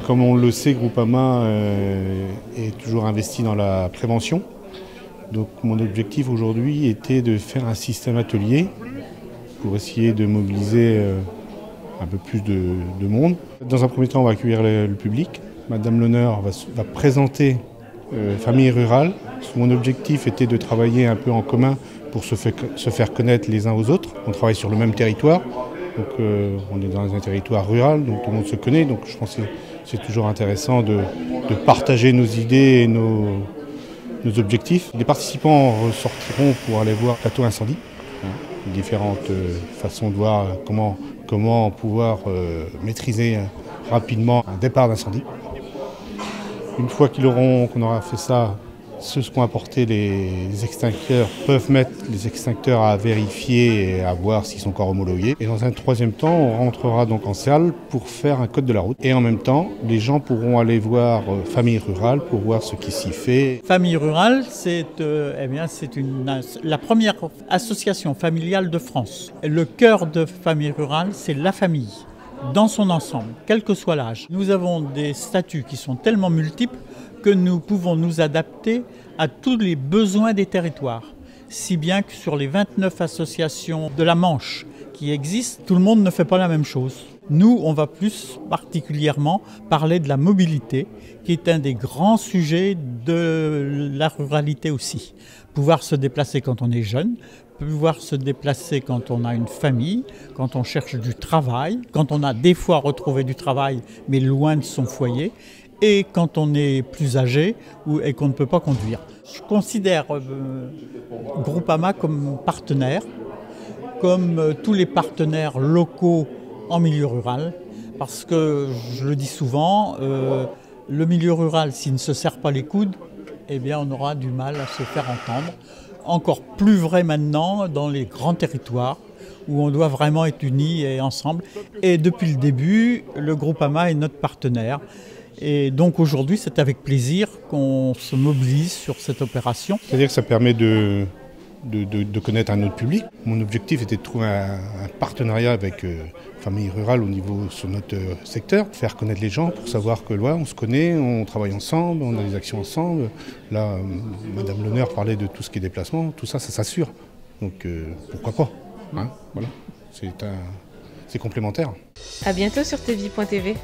Comme on le sait, Groupama est toujours investi dans la prévention. Donc mon objectif aujourd'hui était de faire un système atelier pour essayer de mobiliser un peu plus de monde. Dans un premier temps, on va accueillir le public. Madame l'honneur va présenter Famille Rurale. Mon objectif était de travailler un peu en commun pour se faire connaître les uns aux autres. On travaille sur le même territoire, donc on est dans un territoire rural, donc tout le monde se connaît. Donc je pense que c'est toujours intéressant de partager nos idées et nos objectifs. Les participants ressortiront pour aller voir Plateau Incendie. Différentes façons de voir comment pouvoir maîtriser rapidement un départ d'incendie. Une fois qu'on aura fait ça, ceux qui ont apporté les extincteurs peuvent mettre les extincteurs à vérifier et à voir s'ils sont encore homologués. Et dans un troisième temps, on rentrera donc en salle pour faire un code de la route. Et en même temps, les gens pourront aller voir Famille Rurale pour voir ce qui s'y fait. Famille Rurale, c'est la première association familiale de France. Le cœur de Famille Rurale, c'est la famille, dans son ensemble, quel que soit l'âge. Nous avons des statuts qui sont tellement multiples que nous pouvons nous adapter à tous les besoins des territoires. Si bien que sur les 29 associations de la Manche qui existent, tout le monde ne fait pas la même chose. Nous, on va plus particulièrement parler de la mobilité, qui est un des grands sujets de la ruralité aussi. Pouvoir se déplacer quand on est jeune, pouvoir se déplacer quand on a une famille, quand on cherche du travail, quand on a des fois retrouvé du travail mais loin de son foyer, et quand on est plus âgé et qu'on ne peut pas conduire. Je considère Groupama comme partenaire, comme tous les partenaires locaux en milieu rural, parce que, je le dis souvent, le milieu rural, s'il ne se serre pas les coudes, eh bien on aura du mal à se faire entendre. Encore plus vrai maintenant dans les grands territoires, où on doit vraiment être unis et ensemble. Et depuis le début, le Groupama est notre partenaire. Et donc aujourd'hui, c'est avec plaisir qu'on se mobilise sur cette opération. C'est-à-dire que ça permet de connaître un autre public. Mon objectif était de trouver un partenariat avec Famille Rurale au niveau sur notre secteur, faire connaître les gens pour savoir que on se connaît, on travaille ensemble, on a des actions ensemble. Là, Madame l'honneur parlait de tout ce qui est déplacement, tout ça, ça s'assure. Donc pourquoi pas, hein, voilà. C'est complémentaire. À bientôt sur tvie.tv.